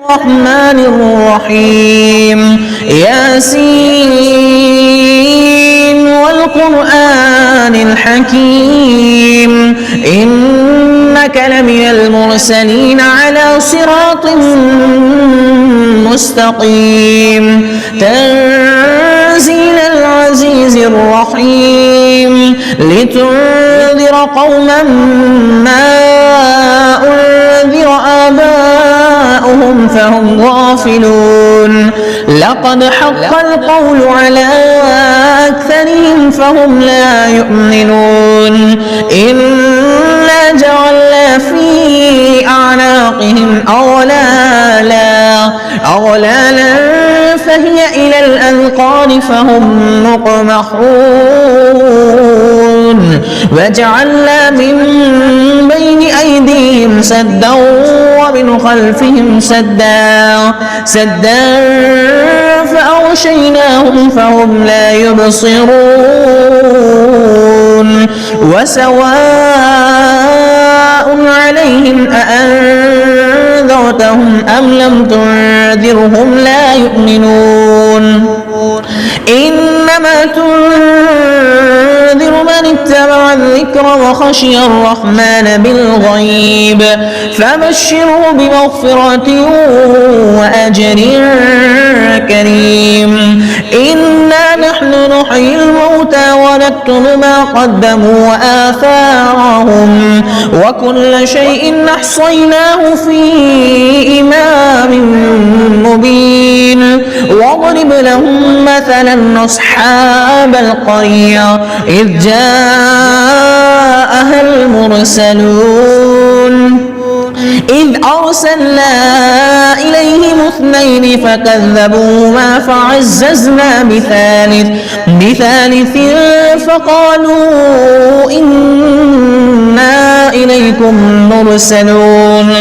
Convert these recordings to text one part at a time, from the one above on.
الرحمن الرحيم ياسين والقرآن الحكيم إنك لمن المرسلين على صراط مستقيم تنزيل العزيز الرحيم لتنذر قوما ما أنذر آباؤهم فهم غافلون لقد حق القول على أكثرهم فهم لا يؤمنون إنا جعلنا في أعناقهم أغلالا فهي إلى الأذقان فهم مقمحون وجعلنا من بين أيديهم سدا ومن خلفهم سدا فأغشيناهم فهم لا يبصرون وسواء عليهم أأنذرتهم أم لم تنذرهم لا يؤمنون إنما تنذر من اتبع الذكر وخشي الرحمن بالغيب فبشره بمغفرة وأجر كريم إنا نحن نحيي الموتى ونكتب ما قدموا وآثارهم وكل شيء أحصيناه في إمام مبين واضرب لهم مثلا أصحاب القرية إذ جاءها المرسلون إذ أرسلنا إليهم 2 فكذبوهما فعززنا بثالث فقالوا إنا إليكم مرسلون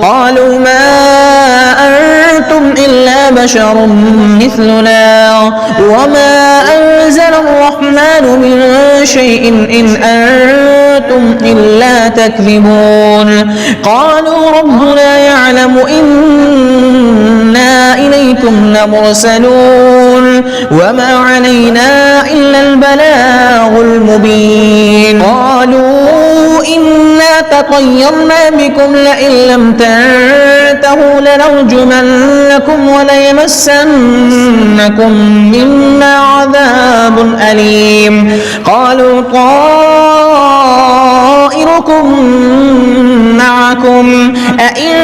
قالوا ما أنتم إلا بشر مثلنا وما أنزل الرحمن من شيء إن أنتم إلا تكذبون قالوا ربنا يعلم إنا إليكم لمرسلون وما علينا إلا البلاغ المبين قالوا إنا تطيرنا بكم لئن لم تنتهوا لنرجمنكم وليمسنكم منا عذاب أليم قالوا طائركم معكم أئن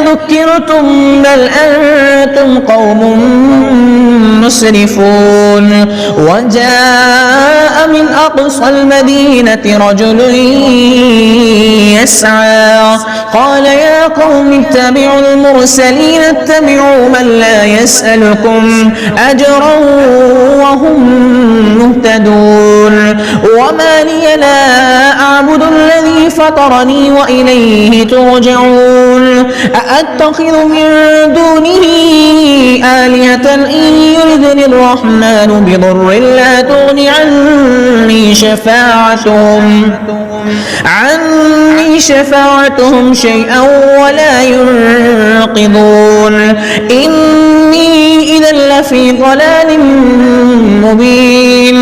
ذكرتم بل أنتم قوم مسرفون وجاء من أقصى المدينة رجل يسعى قال يا قوم اتبعوا المرسلين اتبعوا من لا يسألكم أجرا وهم مهتدون وما لي لا أعبد الذي فطرني وإليه ترجعون أأتخذ من دونه آلهة إن يردني الرحمن بضر لا تغني عني شفاعتهم شيئا ولا ينقذون إني إذا لفي ضلال مبين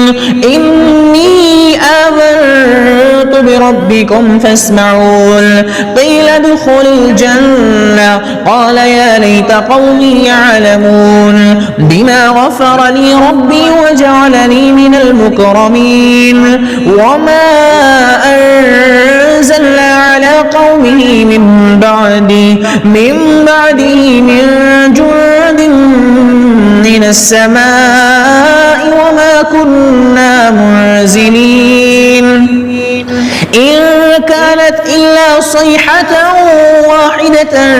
إني آمنت بربكم فاسمعون قيل ادخل الجنة قال يا ليت قومي يعلمون بما غفر لي ربي وجعلني من المكرمين وما أنزلنا على قومه من بعده من جند من السماء وما كنا منزلين إن كانت إلا صيحة واحدة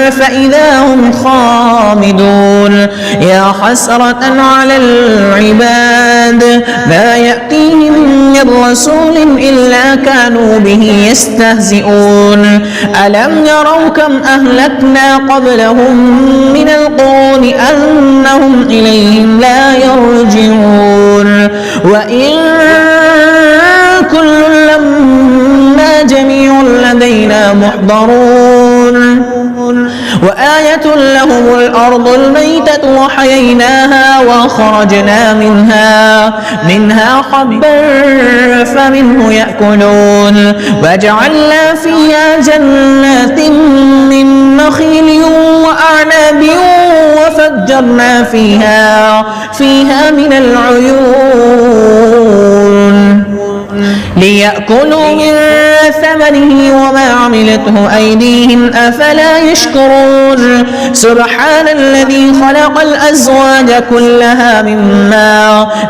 فإذا هم خامدون يا حسرة على العباد ما يأتيهم من رسول إلا كانوا به يستهزئون ألم يروا كم أهلكنا قبلهم من القرون أنهم إليهم لا يرجعون وإن كل لما جميع لدينا محضرون وآية لهم الأرض الميتة وحييناها وأخرجنا منها حبا فمنه يأكلون وجعلنا فيها جنات من نخيل وأعناب وفجرنا فيها من العيون ليأكلوا من ثمره وما عملته أيديهم أفلا يشكرون سبحان الذي خلق الأزواج كلها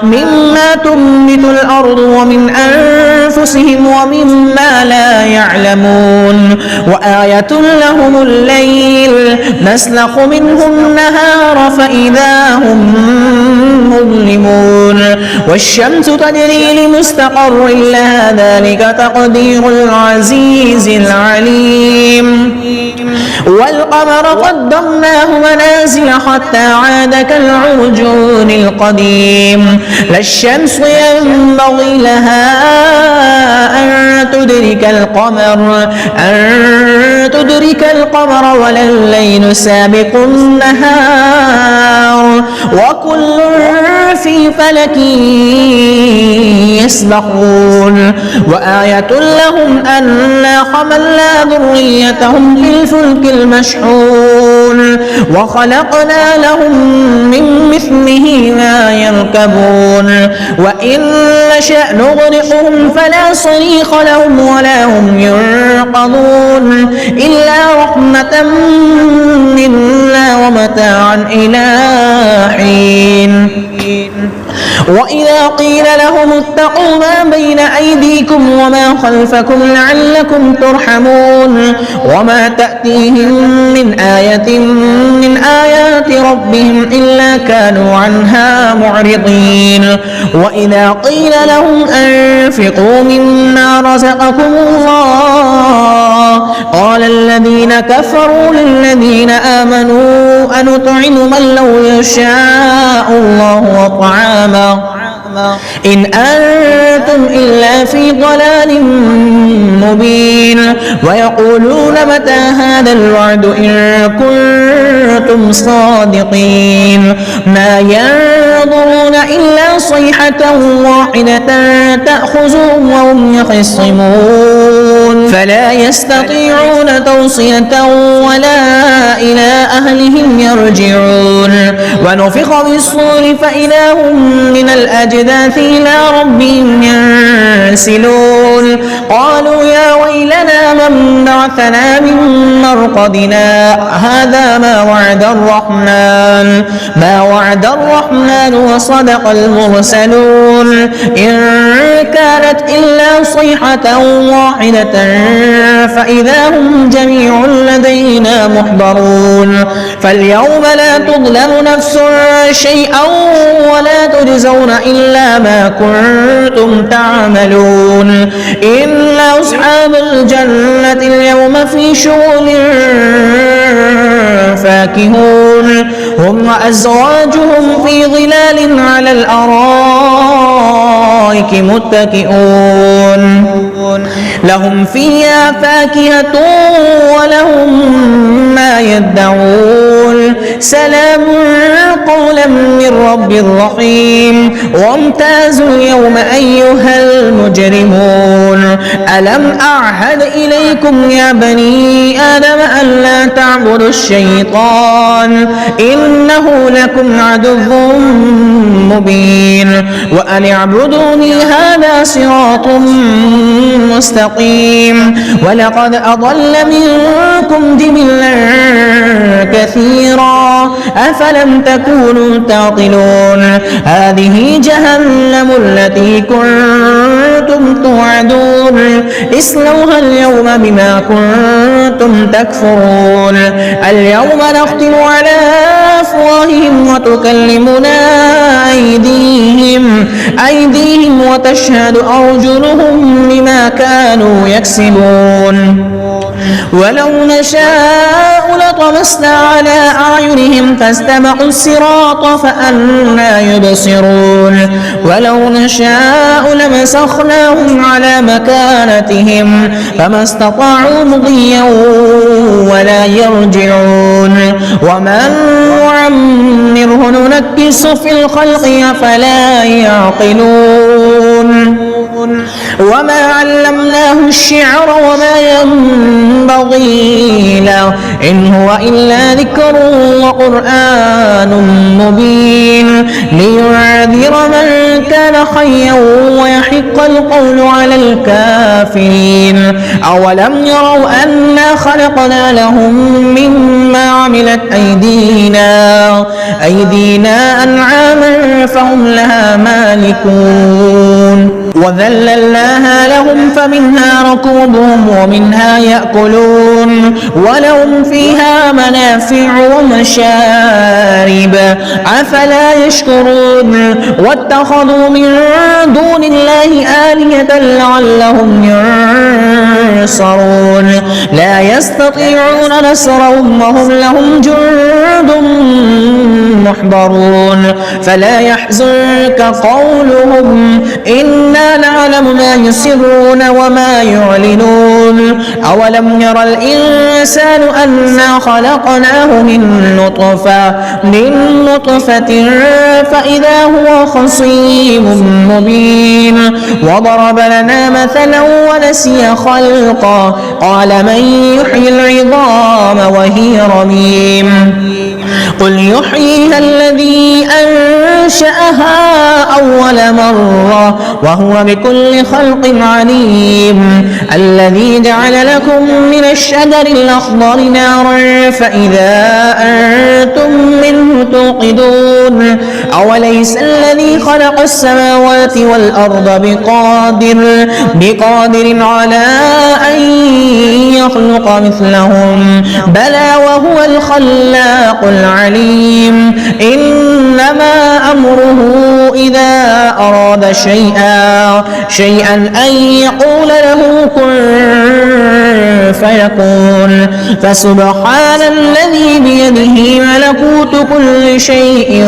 مما تنبت الأرض ومن أنفسهم ومما لا يعلمون وآية لهم الليل نسلخ منه النهار فإذا هم مظلمون والشمس تجري لمستقر لها ذلك تقدير العزيز العليم والقمر قدرناه منازل حتى عاد كالعرجون القديم لا الشمس ينبغي لها أن تدرك القمر ولا الليل سابق النهار وكل في فلك يسبحون وآية لهم أنا حملنا ذريتهم في الفلك المشحون وخلقنا لهم من مثله ما يركبون وإن نشأ نغرقهم فلا صريخ لهم ولا هم ينقذون إلا رحمة منا ومتاعا إلى حين وإذا قيل لهم اتقوا ما بين أيديكم وما خلفكم لعلكم ترحمون وما تأتيهم من آية من آيات ربهم إلا كانوا عنها معرضين وإذا قيل لهم أنفقوا مما رزقكم الله قال الذين كفروا للذين آمنوا أنطعم من لو يشاء الله أطعامه إن أنتم إلا في ضلال مبين ويقولون متى هذا الوعد إن كنتم صادقين ما ينظرون إلا صيحة واحدة تأخذهم وهم يخصمون فلا يستطيعون توصية ولا إلى أهلهم يرجعون ونفخ بالصور فإذا هم من الأجداث إلى ربهم ينسلون قالوا يا ويلنا من بعثنا من مرقدنا هذا ما وعد الرحمن وصدق المرسلون إن كانت إلا صيحة واحدة فإذا هم جميع لدينا محضرون فاليوم لا تظلم نفس شيئا ولا تجزون إلا ما كنتم تعملون إن أصحاب الجنة اليوم في شغل فاكهون هم وأزواجهم في ظلال على الأرائك متكئون لهم فيها فاكهة ولهم ما يدعون سلام قولا من رب رحيم وامتازوا اليوم أيها المجرمون ألم أعهد إليكم يا بني آدم ألا تعبدوا الشيطان إنه لكم عدو مبين وأن اعبدوني هذا صراط مستقيم ولقد أضل منكم جبلا كثيرا أفلم تكونوا تعقلون هذه جهنم التي كنتم توعدون اصلوها اليوم بما كنتم تكفرون اليوم نختم على أفواههم وتكلمنا أيديهم وتشهد أرجلهم بما كانوا يكسبون ولو نشاء لطمسنا على أعينهم فاستبقوا الصراط فأنى يبصرون ولو نشاء لمسخناهم على مكانتهم فما استطاعوا مضيا ولا يرجعون ومن نعمره ننكس في الخلق أفلا يعقلون وما علمناه الشعر وما ينبغي له إن هو إلا ذكر وقرآن مبين ليعذر من كان حيا ويحق القول على الكافرين أولم يروا أنا خلقنا لهم مما عملت أيدينا أنعاما فهم لها مالكون وذللناها لهم فمنها ركوبهم ومنها يأكلون ولهم فيها منافع ومشارب أفلا يشكرون واتخذوا من دون الله آلهة لعلهم ينصرون لا يستطيعون نصرهم وهم لهم جند محضرون فلا يحزنك قولهم إنا نعلم ما يسرون وما يعلنون أولم يرى الإنسان أنا خلقناه من نطفة فإذا هو خصيم مبين وضرب لنا مثلا ونسي خلقا قال من يحيي العظام وهي رميم قل يحييها الذي أنشأها أول مرة وهو بكل خلق عليم الذي جعل لكم من الشجر الأخضر نارا فإذا أنتم منه توقدون أوليس الذي خلق السماوات والأرض بقادر على أن يخلق مثلهم بلى وهو الخلاق العليم إنما أمره إذا أراد شيئا أن يقول له كن فيكون فسبحان الذي بيده ملكوت كل شيء